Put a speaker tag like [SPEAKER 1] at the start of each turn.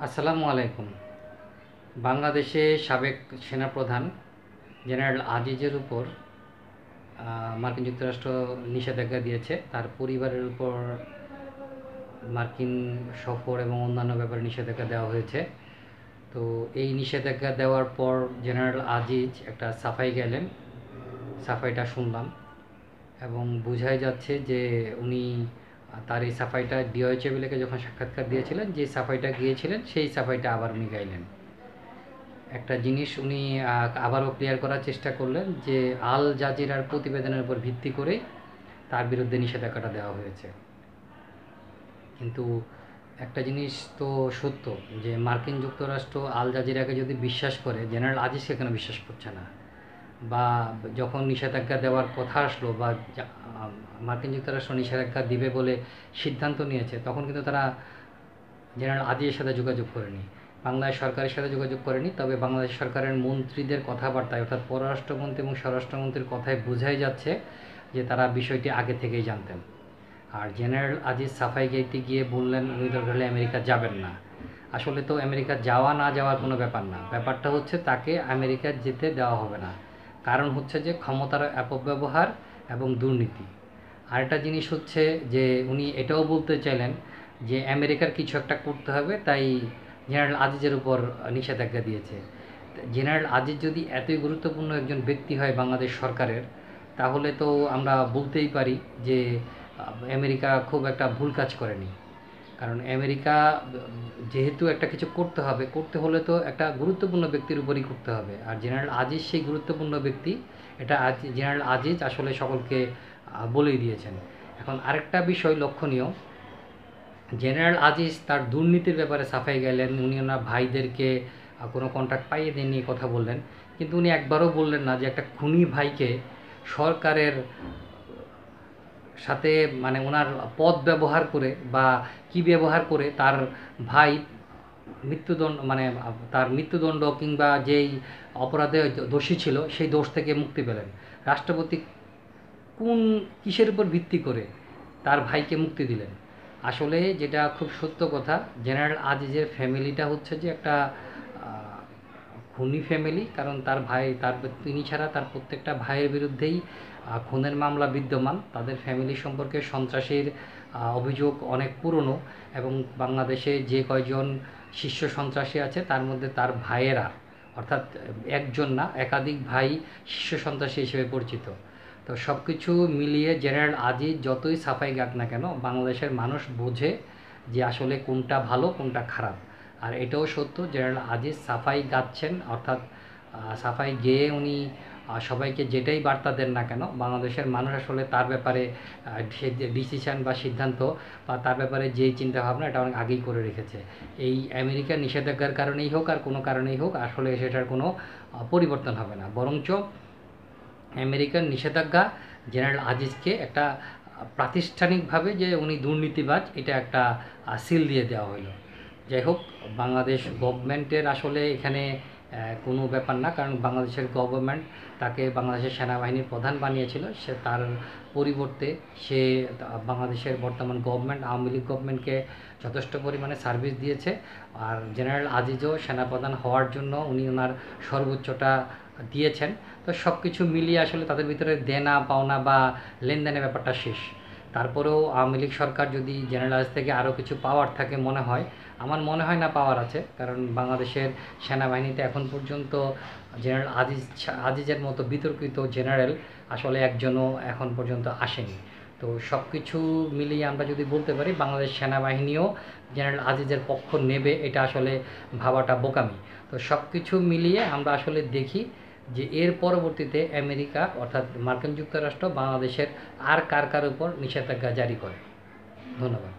[SPEAKER 1] আসসালামু আলাইকুম। বাংলাদেশে সাবেক সেনাপ্রধান জেনারেল আজিজের উপর মার্কিন যুক্তরাষ্ট্র নিষেধাজ্ঞা দিয়েছে। তার পরিবারের উপর মার্কিন সফর এবং অন্যান্য ব্যাপারে নিষেধাজ্ঞা দেওয়া হয়েছে। তো এই নিষেধাজ্ঞা দেওয়ার পর জেনারেল আজিজ একটা সাফাই গেলেন। সাফাইটা শুনলাম এবং বোঝাই যাচ্ছে যে উনি তার এই সাফাইটা ডিওএইচএবিলকে যখন সাক্ষাৎকার দিয়েছিলেন, যে সাফাইটা গিয়েছিলেন সেই সাফাইটা আবার উনি গাইলেন। একটা জিনিস উনি আবারও ক্লিয়ার করার চেষ্টা করলেন যে আল জাজিরার প্রতিবেদনের উপর ভিত্তি করে তার বিরুদ্ধে নিষেধাজ্ঞাটা দেওয়া হয়েছে। কিন্তু একটা জিনিস তো সত্য যে মার্কিন যুক্তরাষ্ট্র আল জাজিরাকে যদি বিশ্বাস করে, জেনারেল আজিজকে কেন বিশ্বাস করছে না? বা যখন নিষেধাজ্ঞা দেওয়ার কথা আসলো বা মার্কিন যুক্তরাষ্ট্র নিষেধাজ্ঞা দিবে বলে সিদ্ধান্ত নিয়েছে, তখন কিন্তু তারা জেনারেল আজিজের সাথে যোগাযোগ করেনি, বাংলাদেশ সরকারের সাথে যোগাযোগ করেনি। তবে বাংলাদেশ সরকারের মন্ত্রীদের কথাবার্তায়, অর্থাৎ পররাষ্ট্রমন্ত্রী এবং স্বরাষ্ট্রমন্ত্রীর কথায় বোঝাই যাচ্ছে যে তারা বিষয়টি আগে থেকেই জানতেন। আর জেনারেল আজিজ সাফাই গাইতে গিয়ে বললেন উনি দরকার হলে আমেরিকা যাবেন না। আসলে তো আমেরিকা যাওয়া না যাওয়ার কোনো ব্যাপার না, ব্যাপারটা হচ্ছে তাকে আমেরিকা যেতে দেওয়া হবে না। কারণ হচ্ছে যে ক্ষমতার অপব্যবহার এবং দুর্নীতি। আরেকটা জিনিস হচ্ছে যে উনি এটাও বলতে চাইলেন যে আমেরিকার কিছু একটা করতে হবে, তাই জেনারেল আজিজের উপর নিষেধাজ্ঞা দিয়েছে। জেনারেল আজিজ যদি এতই গুরুত্বপূর্ণ একজন ব্যক্তি হয় বাংলাদেশ সরকারের, তাহলে তো আমরা বলতেই পারি যে আমেরিকা খুব একটা ভুল কাজ করেনি। কারণ আমেরিকা যেহেতু একটা কিছু করতে হবে, করতে হলে তো একটা গুরুত্বপূর্ণ ব্যক্তির উপরই করতে হবে। আর জেনারেল আজিজ সেই গুরুত্বপূর্ণ ব্যক্তি, এটা জেনারেল আজিজ আসলে সকলকে বলেই দিয়েছেন। এখন আরেকটা বিষয় লক্ষণীয়, জেনারেল আজিজ তার দুর্নীতির ব্যাপারে সাফাই গেলেন। উনি ওনার ভাইদেরকে কোনো কন্ট্রাক্ট পাইয়ে দেননি, কথা বললেন। কিন্তু উনি একবারও বললেন না যে একটা খুনি ভাইকে সরকারের সাথে মানে ওনার পদ ব্যবহার করে বা কি ব্যবহার করে তার ভাই মৃত্যুদণ্ড মানে তার মৃত্যুদণ্ড কিংবা যেই অপরাধে দোষী ছিল সেই দোষ থেকে মুক্তি পেলেন। রাষ্ট্রপতি কোন কিসের উপর ভিত্তি করে তার ভাইকে মুক্তি দিলেন? আসলে যেটা খুব সত্য কথা, জেনারেল আজিজের ফ্যামিলিটা হচ্ছে যে একটা খুনি ফ্যামিলি। কারণ তার ভাই, তিনি ছাড়া তার প্রত্যেকটা ভাইয়ের বিরুদ্ধেই খুনের মামলা বিদ্যমান। তাদের ফ্যামিলি সম্পর্কে সন্ত্রাসীর অভিযোগ অনেক পুরনো এবং বাংলাদেশে যে কয়জন শীর্ষ সন্ত্রাসী আছে তার মধ্যে তার ভাইয়েরা, অর্থাৎ একজন না একাধিক ভাই শীর্ষ সন্ত্রাসী হিসেবে পরিচিত। তো সব কিছু মিলিয়ে জেনারেল আজিজ যতই সাফাই গাক না কেন, বাংলাদেশের মানুষ বোঝে যে আসলে কোনটা ভালো কোনটা খারাপ। আর এটাও সত্য, জেনারেল আজিজ সাফাই গাচ্ছেন, অর্থাৎ সাফাই গেয়ে উনি সবাইকে যেটাই বার্তা দেন না কেন, বাংলাদেশের মানুষ আসলে তার ব্যাপারে ডিসিশান বা সিদ্ধান্ত বা তার ব্যাপারে যেই চিন্তাভাবনা, এটা অনেক আগেই করে রেখেছে। এই আমেরিকার নিষেধাজ্ঞার কারণেই হোক আর কোনো কারণেই হোক, আসলে সেটার কোনো পরিবর্তন হবে না। বরঞ্চ আমেরিকার নিষেধাজ্ঞা জেনারেল আজিজকে একটা প্রাতিষ্ঠানিকভাবে যে উনি দুর্নীতিবাজ, এটা একটা সিল দিয়ে দেওয়া হলো। যাই হোক, বাংলাদেশ গভর্নমেন্টের আসলে এখানে কোনো ব্যাপার না। কারণ বাংলাদেশের গভর্নমেন্ট তাকে বাংলাদেশের সেনাবাহিনীর প্রধান বানিয়েছিল। সে তার পরিবর্তে সে বাংলাদেশের বর্তমান গভর্নমেন্ট, আওয়ামী লীগ গভর্নমেন্টকে যথেষ্ট পরিমাণে সার্ভিস দিয়েছে। আর জেনারেল আজিজও সেনাপ্রধান হওয়ার জন্য উনি ওনার সর্বোচ্চটা দিয়েছেন। তো সব কিছু মিলিয়ে আসলে তাদের ভিতরে দেনা পাওনা বা লেনদেনের ব্যাপারটা শেষ। তারপরেও আওয়ামী লীগ সরকার যদি জেনারেল আজিজ থেকে আরও কিছু পাওয়ার থাকে মনে হয়, আমার মনে হয় না পাওয়ার আছে। কারণ বাংলাদেশের সেনাবাহিনীতে এখন পর্যন্ত জেনারেল আজিজের মতো বিতর্কিত জেনারেল আসলে একজনও এখন পর্যন্ত আসেনি। তো সব কিছু মিলিয়ে আমরা যদি বলতে পারি বাংলাদেশ সেনাবাহিনীও জেনারেল আজিজের পক্ষ নেবে, এটা আসলে ভাবাটা বোকামি। তো সব কিছু মিলিয়ে আমরা আসলে দেখি যে এর পরবর্তীতে আমেরিকা, অর্থাৎ মার্কিন যুক্তরাষ্ট্র বাংলাদেশের আর কার কার উপর নিষেধাজ্ঞা জারি করে। ধন্যবাদ।